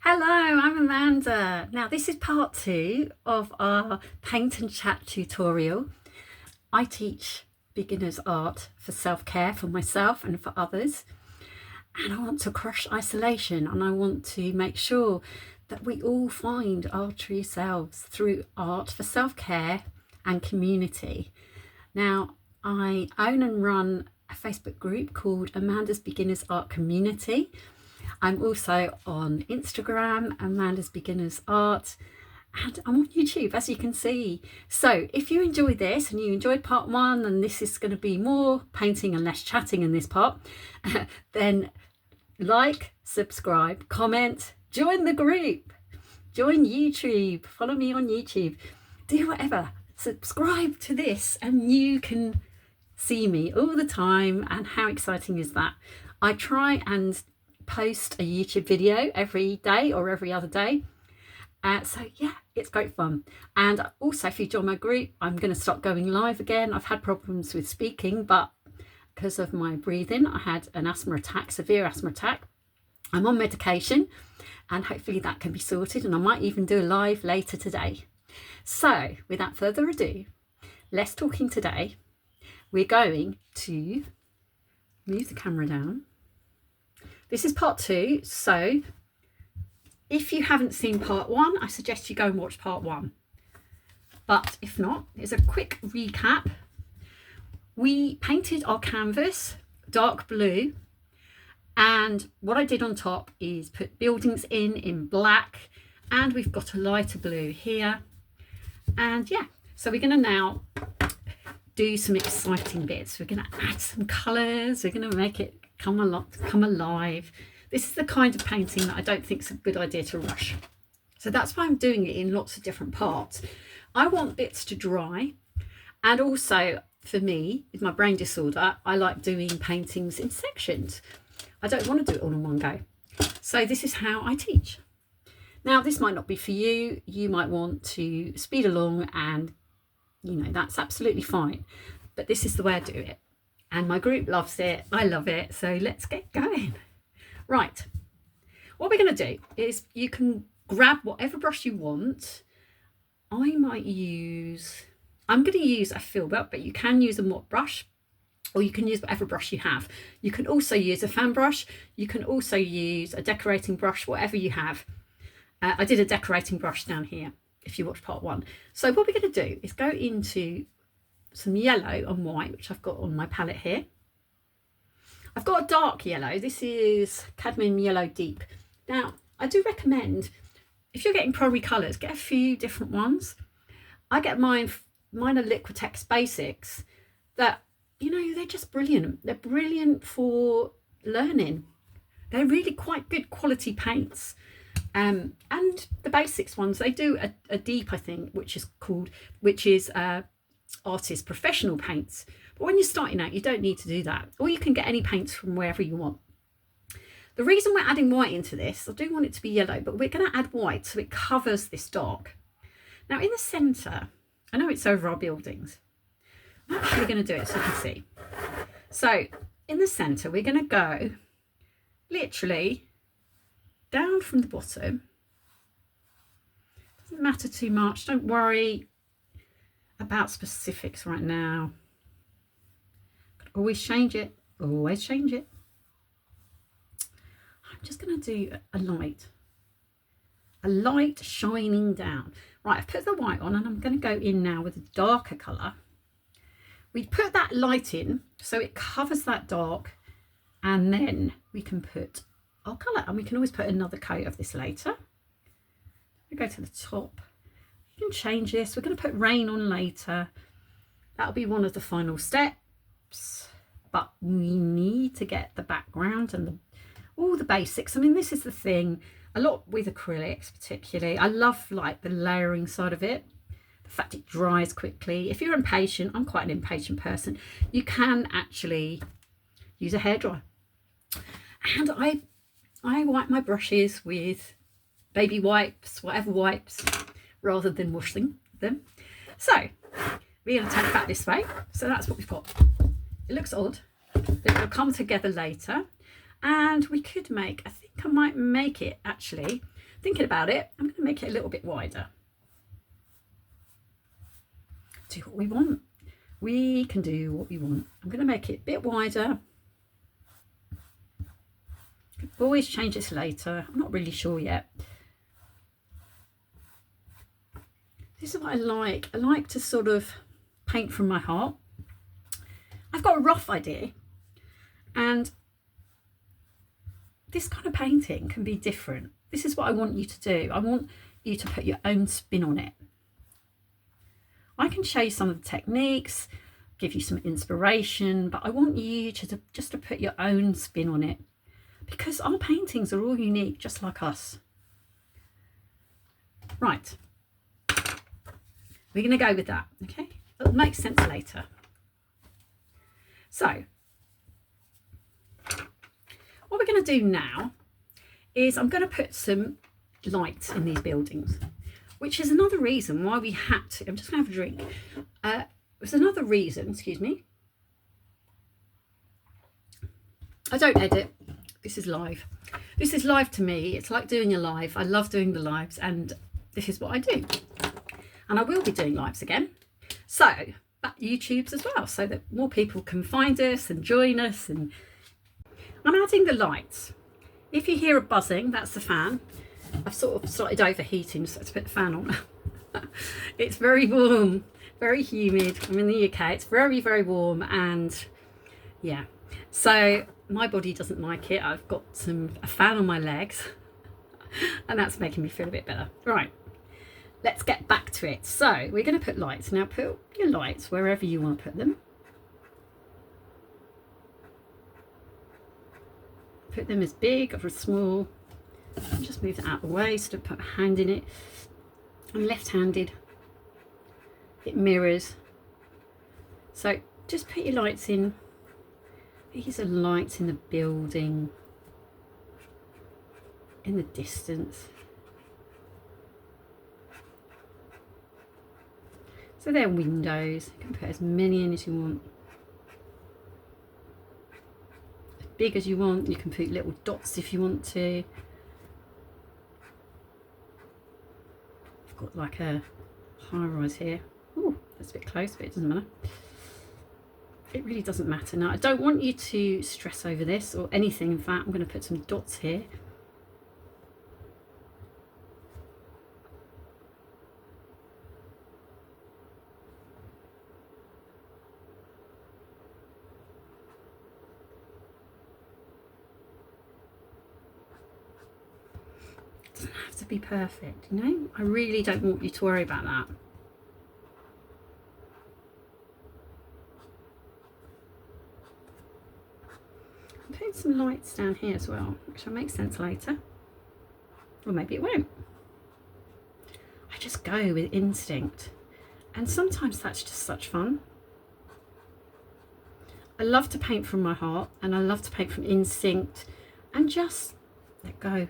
Hello, I'm Amanda. Now this is part 2 of our paint and chat tutorial. I teach beginners art for self-care for myself and for others. And I want to crush isolation, and I want to make sure that we all find our true selves through art for self-care and community. Now, I own and run a Facebook group called Amanda's Beginners Art Community. I'm also on Instagram, Amanda's Beginners Art, and I'm on YouTube, as you can see. So if you enjoyed this and you enjoyed part 1, and this is going to be more painting and less chatting in this part, then like, subscribe, comment, join the group, join YouTube, follow me on YouTube, do whatever. Subscribe to this and you can see me all the time. And how exciting is that? I try and post a YouTube video every day or every other day. So yeah, it's great fun. And also, if you join my group, I'm going to start going live again. I've had problems with speaking, but because of my breathing, I had an asthma attack, severe asthma attack. I'm on medication and hopefully that can be sorted, and I might even do a live later today. So without further ado, less talking today. We're going to move the camera down. This is part 2, so if you haven't seen part 1, I suggest you go and watch part 1. But if not, here's a quick recap. We painted our canvas dark blue, and what I did on top is put buildings in black, and we've got a lighter blue here. And yeah, so we're going to now do some exciting bits. We're going to add some colours, we're going to make it come alive. This is the kind of painting that I don't think is a good idea to rush. So that's why I'm doing it in lots of different parts. I want bits to dry, and also for me, with my brain disorder, I like doing paintings in sections. I don't want to do it all in one go. So this is how I teach. Now, this might not be for you. You might want to speed along, and that's absolutely fine. But this is the way I do it. And my group loves it. I love it. So let's get going. Right. What we're going to do is you can grab whatever brush you want. I'm going to use a filbert, but you can use a mop brush, or you can use whatever brush you have. You can also use a fan brush. You can also use a decorating brush, whatever you have. I did a decorating brush down here, if you watch part 1. So what we're going to do is go into some yellow and white, which I've got on my palette here. I've got a dark yellow. This is cadmium yellow deep. Now, I do recommend, if you're getting primary colours, get a few different ones. I get mine are Liquitex Basics that, they're just brilliant. They're brilliant for learning. They're really quite good quality paints. And the basics ones, they do a deep, I think, which is artist professional paints. But when you're starting out, you don't need to do that, or you can get any paints from wherever you want. The reason we're adding white into this, I do want it to be yellow, but we're going to add white so it covers this dark. Now in the center, I know it's over our buildings, I'm actually going to do it so you can see. So in the center, we're going to go literally down from the bottom. Doesn't matter too much, don't worry about specifics right now. Always change it, always change it. I'm just going to do a light shining down. Right, I've put the white on, and I'm going to go in now with a darker colour. We put that light in so it covers that dark, and then we can put our colour, and we can always put another coat of this later. We go to the top. You can change this. We're going to put rain on later. That'll be one of the final steps, but we need to get the background and all the basics. I mean, this is the thing, a lot with acrylics particularly. I love like the layering side of it, the fact it dries quickly. If you're impatient, I'm quite an impatient person, you can actually use a hairdryer. And I wipe my brushes with baby wipes, whatever wipes, rather than washing them. So we're going to take that this way. So that's what we've got. It looks odd, but it'll come together later. And we could make, I think I might make it actually thinking about it, I'm going to make it a little bit wider. Do what we want. We can do what we want. I'm going to make it a bit wider. Always change this later. I'm not really sure yet. This is what I like. I like to sort of paint from my heart. I've got a rough idea, and this kind of painting can be different. This is what I want you to do. I want you to put your own spin on it. I can show you some of the techniques, give you some inspiration, but I want you to just to put your own spin on it, because our paintings are all unique, just like us. Right, we're going to go with that, okay? It'll make sense later. So, what we're going to do now is I'm going to put some lights in these buildings, which is another reason why we had to. I'm just going to have a drink. It's another reason, excuse me. I don't edit. This is live. This is live to me. It's like doing a live. I love doing the lives, and this is what I do. And I will be doing lives again. So, but YouTube's as well, so that more people can find us and join us. And I'm adding the lights. If you hear a buzzing, that's the fan. I've sort of started overheating, so I have to put the fan on. It's very warm, very humid. I'm in the UK. It's very, very warm, and yeah. So my body doesn't like it. I've got a fan on my legs, and that's making me feel a bit better. Right, let's get back to it. So we're going to put lights. Now put your lights wherever you want to put them. Put them as big or as small. Just move that out of the way so don't put a hand in it. I'm left-handed. It mirrors. So just put your lights in. These are lights in the building, in the distance. So they're windows. You can put as many in as you want. As big as you want. You can put little dots if you want to. I've got like a high rise here. Oh, that's a bit close, but it doesn't matter. It really doesn't matter. Now, I don't want you to stress over this or anything. In fact, I'm going to put some dots here. It doesn't have to be perfect, you know? I really don't want you to worry about that. I'm putting some lights down here as well, which will make sense later. Or maybe it won't. I just go with instinct. And sometimes that's just such fun. I love to paint from my heart, and I love to paint from instinct and just let go.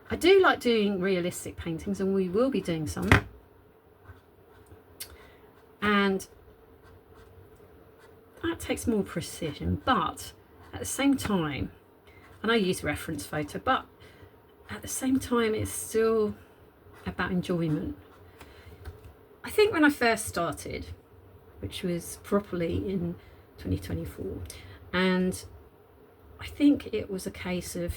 I do like doing realistic paintings, and we will be doing some. And that takes more precision, but at the same time, and I use reference photo, but at the same time it's still about enjoyment. I think when I first started, which was properly in 2024, and I think it was a case of,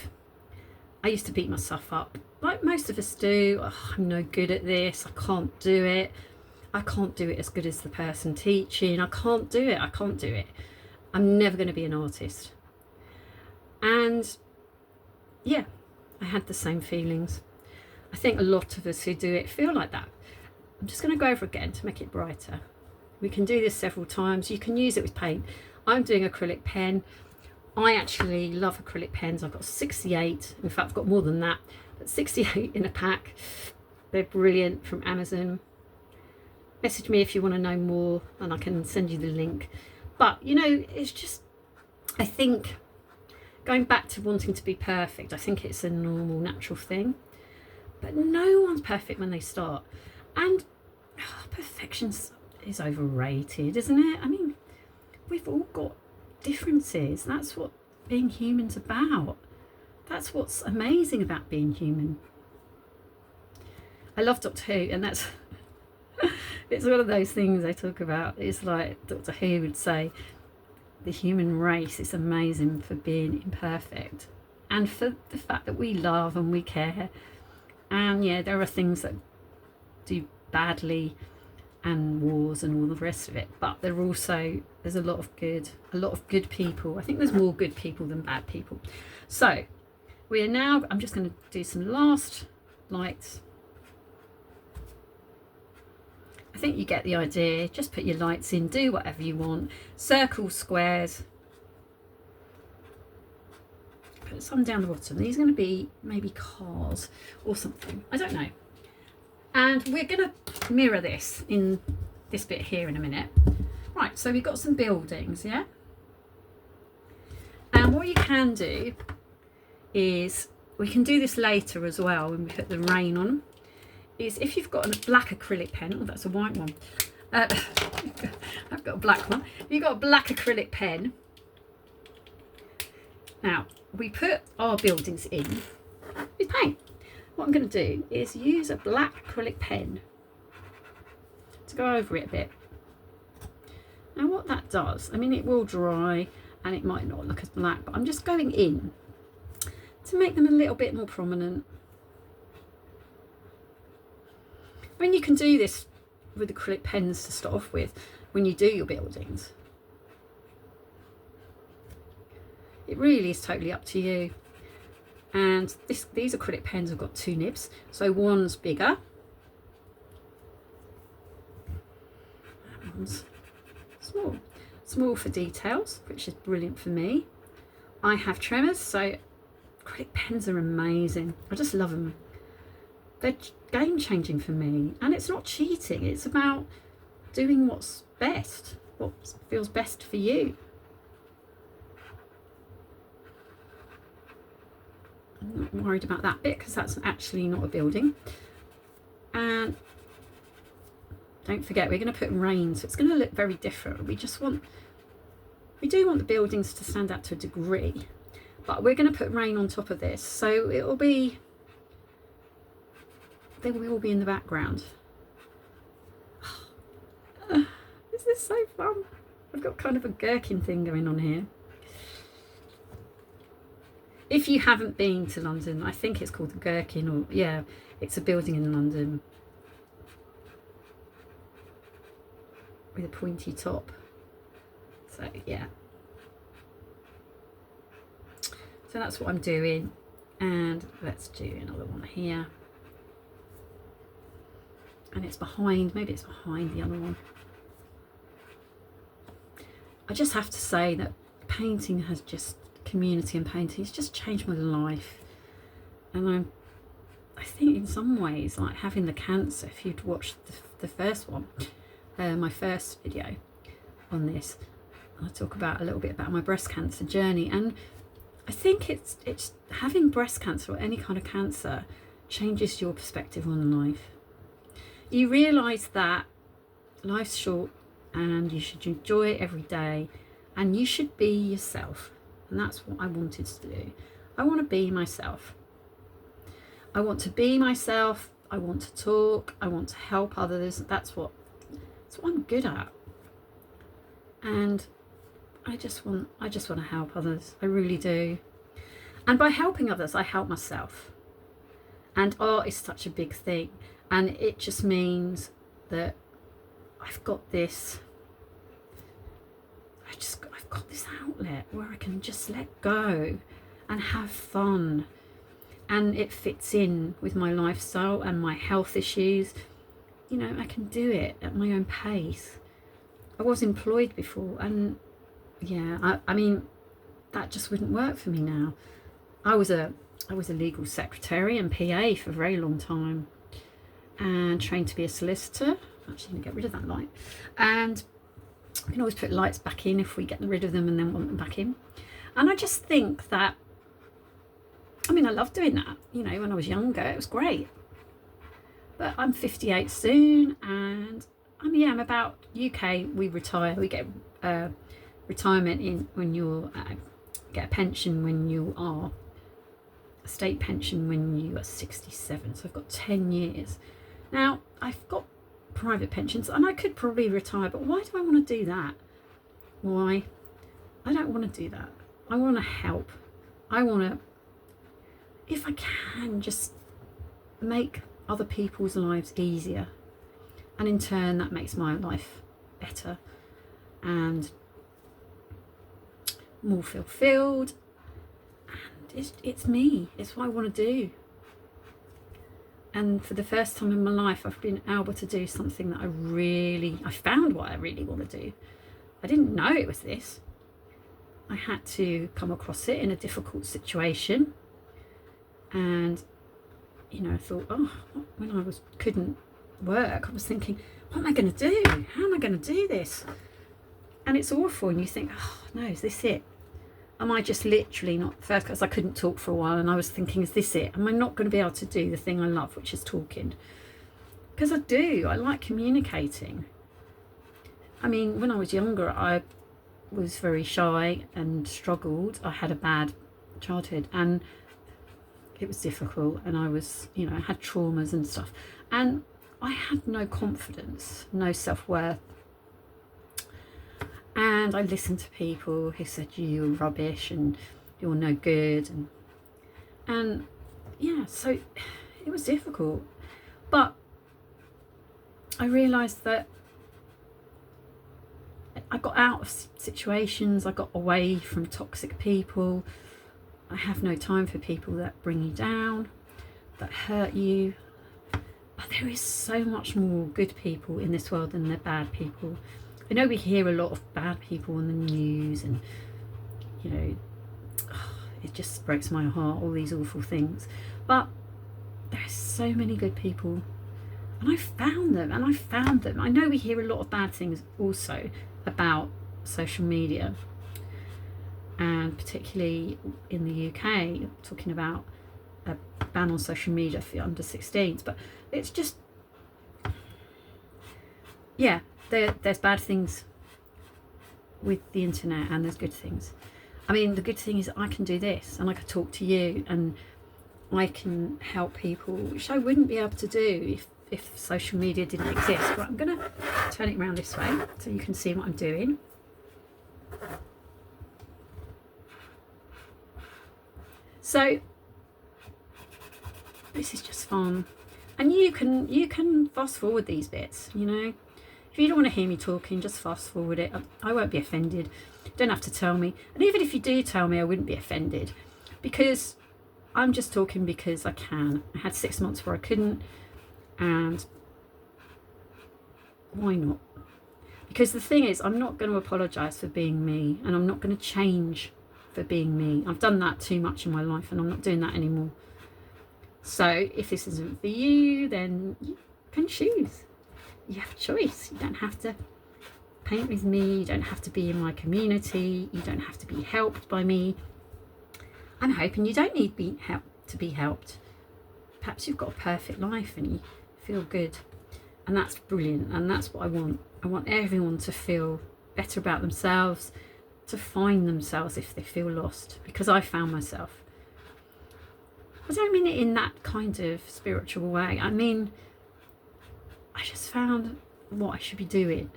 I used to beat myself up like most of us do. Oh, I'm no good at this, I can't do it, I can't do it as good as the person teaching, I can't do it, I'm never going to be an artist. And yeah, I had the same feelings. I think a lot of us who do it feel like that. I'm just going to go over again to make it brighter. We can do this several times. You can use it with paint. I'm doing acrylic pen. I actually love acrylic pens. I've got 68. In fact, I've got more than that, but 68 in a pack. They're brilliant, from Amazon. Message me if you want to know more and I can send you the link. But you know, it's just, I think, going back to wanting to be perfect, I think it's a normal, natural thing. But no one's perfect when they start. And perfection is overrated, isn't it? I mean, we've all got differences. That's what being human's about. That's what's amazing about being human. I love Doctor Who, and that's it's one of those things they talk about. It's like Doctor Who would say, the human race is amazing for being imperfect and for the fact that we love and we care. And yeah, there are things that do badly and wars and all the rest of it, but there's a lot of good people. I think there's more good people than bad people. So I'm just going to do some last lights. I think you get the idea. Just put your lights in, do whatever you want. Circles, squares. Put some down the bottom. These are going to be maybe cars or something. I don't know. And we're going to mirror this in this bit here in a minute. Right, so we've got some buildings, yeah? And what you can do is, we can do this later as well when we put the rain on, is if you've got a black acrylic pen, oh, that's a white one. I've got a black one. If you've got a black acrylic pen, now we put our buildings in with paint. What I'm going to do is use a black acrylic pen to go over it a bit. Now what that does, I mean, it will dry and it might not look as black, but I'm just going in to make them a little bit more prominent. I mean, you can do this with acrylic pens to start off with when you do your buildings. It really is totally up to you. And these acrylic pens have got two nibs, so one's bigger, and one's small. Small for details, which is brilliant for me. I have tremors, so acrylic pens are amazing. I just love them. They're game changing for me, and it's not cheating. It's about doing what's best, what feels best for you. I'm not worried about that bit because that's actually not a building. And don't forget, we're going to put rain, so it's going to look very different. We do want the buildings to stand out to a degree, but we're going to put rain on top of this, so they will all be in the background. This is so fun. I've got kind of a gherkin thing going on here. If you haven't been to London, I think it's called the Gherkin, or yeah, it's a building in London with a pointy top. So yeah. So that's what I'm doing. And let's do another one here. And it's behind, maybe it's behind the other one. I just have to say that painting has just, community and painting has just changed my life. And I think in some ways, like having the cancer, if you'd watched the first one, my first video on this, I talk about a little bit about my breast cancer journey, and I think it's having breast cancer or any kind of cancer changes your perspective on life. You realise that life's short and you should enjoy it every day, and you should be yourself. And that's what I wanted to do. I want to be myself. I want to be myself. I want to talk. I want to help others. That's what I'm good at. And I just want to help others. I really do. And by helping others, I help myself. And art is such a big thing. And it just means that I've got this outlet where I can just let go and have fun, and it fits in with my lifestyle and my health issues. You know, I can do it at my own pace. I was employed before, and yeah, I mean, that just wouldn't work for me now. I was a legal secretary and PA for a very long time, and trained to be a solicitor. I'm actually going to get rid of that light, and we can always put lights back in if we get rid of them and then want them back in. And I just think that, I mean, I love doing that. You know, when I was younger, it was great. But I'm 58 soon, and I'm about UK. We retire. We get retirement in when you're get a pension when you are a state pension when you are 67. So I've got 10 years Now, I've got private pensions and I could probably retire, but why do I want to do that? Why? I don't want to do that. I want to help. I want to, if I can, just make other people's lives easier. And in turn, that makes my life better and more fulfilled. And it's me. It's what I want to do. And for the first time in my life, I've been able to do something that I found what I really want to do. I didn't know it was this. I had to come across it in a difficult situation. And, you know, I thought, when I couldn't work, I was thinking, what am I going to do? How am I going to do this? And it's awful. And you think, oh, no, is this it? Am I just literally not, first because I couldn't talk for a while, and I was thinking, is this it? Am I not going to be able to do the thing I love, which is talking? Because I do. I like communicating. I mean, when I was younger, I was very shy and struggled. I had a bad childhood and it was difficult, and I was, you know, I had traumas and stuff, and I had no confidence, no self-worth. And I listened to people who said you're rubbish and you're no good, and yeah, so it was difficult. But I realised that I got out of situations, I got away from toxic people. I have no time for people that bring you down, that hurt you. But there is so much more good people in this world than there are bad people. I know we hear a lot of bad people on the news, and, you know, it just breaks my heart, all these awful things. But there's so many good people, and I found them, I know we hear a lot of bad things also about social media, and particularly in the UK, talking about a ban on social media for under 16s. But it's just, yeah, there's bad things with the internet, and there's good things. I mean, the good thing is I can do this, and I can talk to you, and I can help people, which I wouldn't be able to do if social media didn't exist. But I'm going to turn it around this way so you can see what I'm doing. So this is just fun, and you can fast forward these bits, you know. If you don't want to hear me talking, just fast forward it. I won't be offended. You don't have to tell me, and even if you do tell me, I wouldn't be offended, because I'm just talking because I can. I had 6 months where I couldn't, and why not? Because the thing is, I'm not going to apologise for being me, and I'm not going to change for being me. I've done that too much in my life, and I'm not doing that anymore. So if this isn't for you, then you can choose. You have a choice. You don't have to paint with me. You don't have to be in my community. You don't have to be helped by me. I'm hoping you don't need to be helped. Perhaps you've got a perfect life and you feel good, and that's brilliant, and that's what I want. I want everyone to feel better about themselves, to find themselves if they feel lost, because I found myself. I don't mean it in that kind of spiritual way. I mean, I just found what I should be doing.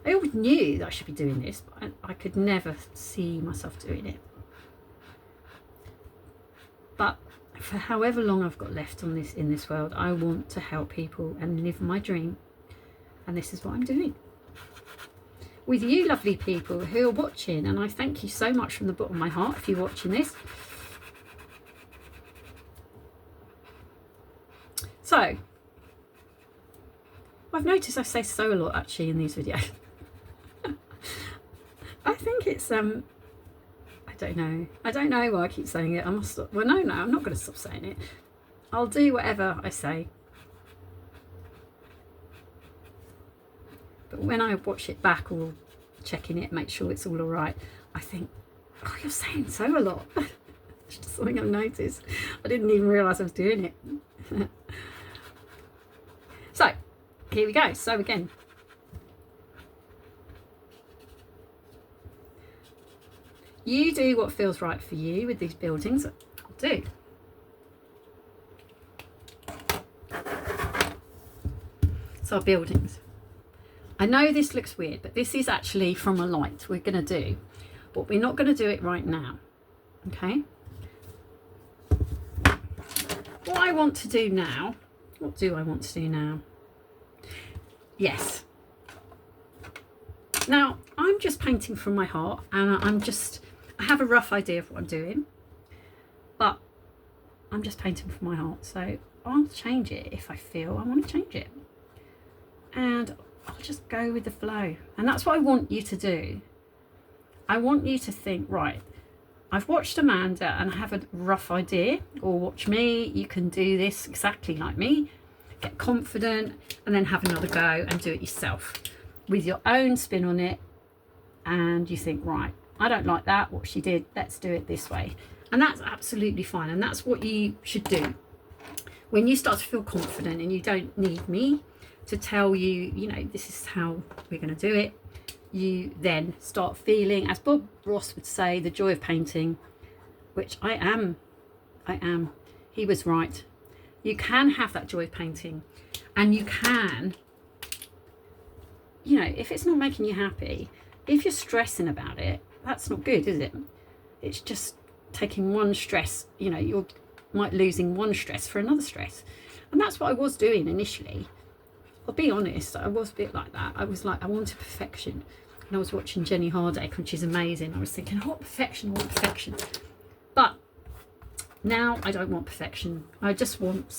I always knew that I should be doing this, but I could never see myself doing it. But for however long I've got left on in this world, I want to help people and live my dream. And this is what I'm doing. With you lovely people who are watching, and I thank you so much from the bottom of my heart if you're watching this. So, I've noticed I say so a lot actually in these videos. I think it's I don't know why I keep saying it. I must stop. Well, no, I'm not going to stop saying it. I'll do whatever I say. But when I watch it back or checking it, make sure it's all right, I think, oh, you're saying so a lot. It's just something I've noticed. I didn't even realise I was doing it. So, here we go. So again, you do what feels right for you with these buildings. I'll do. So our buildings. I know this looks weird, but this is actually from a light we're going to do. But we're not going to do it right now. Okay? What I want to do now, what do I want to do now? Yes. Now, I'm just painting from my heart, and I have a rough idea of what I'm doing, but I'm just painting from my heart. So I'll change it if I feel I want to change it. And I'll just go with the flow. And that's what I want you to do. I want you to think, right, I've watched Amanda and I have a rough idea, or watch me, you can do this exactly like me, get confident, and then have another go and do it yourself with your own spin on it. And you think, right, I don't like that, what she did, let's do it this way. And that's absolutely fine. And that's what you should do. When you start to feel confident and you don't need me to tell you, you know, this is how we're going to do it, you then start feeling, as Bob Ross would say, the joy of painting, which I am. He was right. You can have that joy of painting, and you can, you know, if it's not making you happy, if you're stressing about it, that's not good, is it? It's just taking one stress, you know, you're might losing one stress for another stress. And that's what I was doing initially. I'll be honest, I was a bit like that. I was like, I wanted perfection. And I was watching Jenny Hardacre, which is amazing. I was thinking, I want perfection, I want perfection. But now I don't want perfection. I just want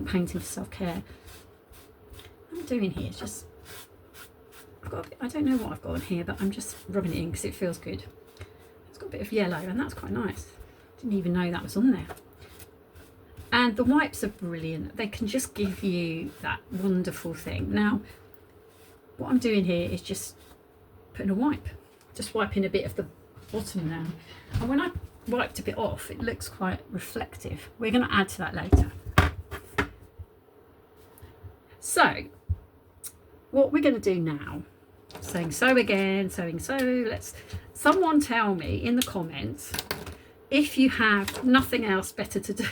painting for self-care. What I'm doing here is just, I don't know what I've got on here, but I'm just rubbing it in because it feels good. It's got a bit of yellow, and that's quite nice. Didn't even know that was on there. And the wipes are brilliant. They can just give you that wonderful thing. Now, what I'm doing here is just putting a wipe, just wiping a bit of the bottom now. And when I wiped a bit off, it looks quite reflective. We're going to add to that later. So, what we're going to do now, saying so again, saying so, let's, someone tell me in the comments if you have nothing else better to do.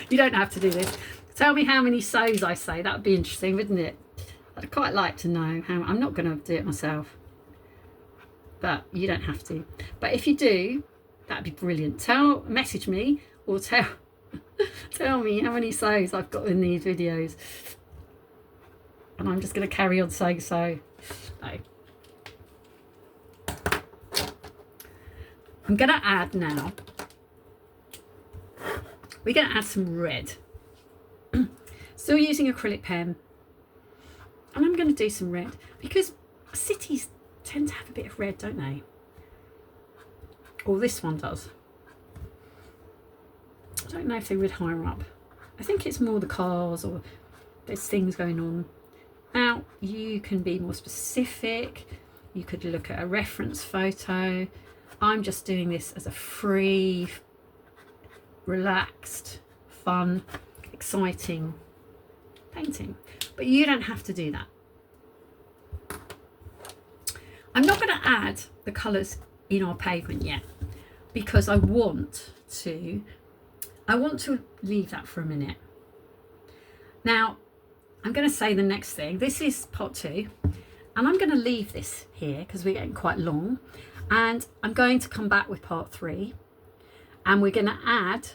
You don't have to do this. Tell me how many so's I say. That would be interesting, wouldn't it? I'd quite like to know how. I'm not going to do it myself, but you don't have to. But if you do, that'd be brilliant. Message me, or tell me how many so's I've got in these videos. And I'm just going to carry on saying so. No. I'm going to add now, we're going to add some red. Still using acrylic pen. And I'm going to do some red because cities tend to have a bit of red, don't they? Or this one does. I don't know if they read higher up. I think it's more the cars or there's things going on. Now, you can be more specific. You could look at a reference photo. I'm just doing this as a free, relaxed, fun, exciting painting. But you don't have to do that. I'm not going to add the colours in our pavement yet because I want to leave that for a minute. Now, I'm going to say the next thing. This is part 2, and I'm going to leave this here because we're getting quite long. And I'm going to come back with part 3, and we're going to add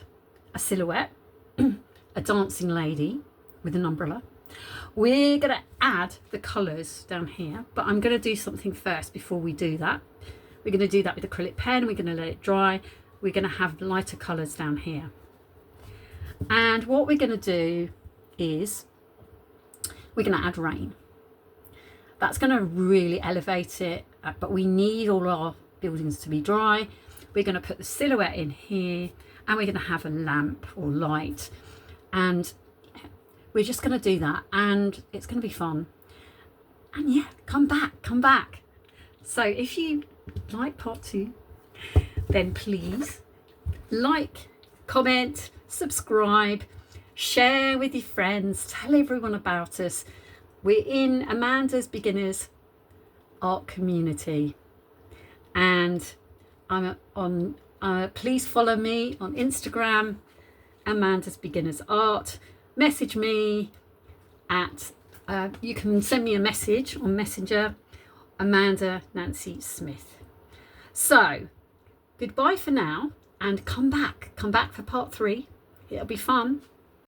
a silhouette, a dancing lady with an umbrella. We're going to add the colours down here, but I'm going to do something first before we do that. We're going to do that with acrylic pen. We're going to let it dry. We're going to have lighter colours down here. And what we're going to do is we're going to add rain. That's going to really elevate it, but we need all our buildings to be dry. We're going to put the silhouette in here, and we're going to have a lamp or light, and we're just going to do that, and it's going to be fun. And yeah, come back. So if you like part 2, then please like, comment, subscribe, share with your friends, tell everyone about us. We're in Amanda's Beginners Art Community, and I'm on, please follow me on Instagram, Amanda's Beginners Art. Message me, at, you can send me a message on Messenger, Amanda Nancy Smith. So goodbye for now, and come back for part 3. It'll be fun.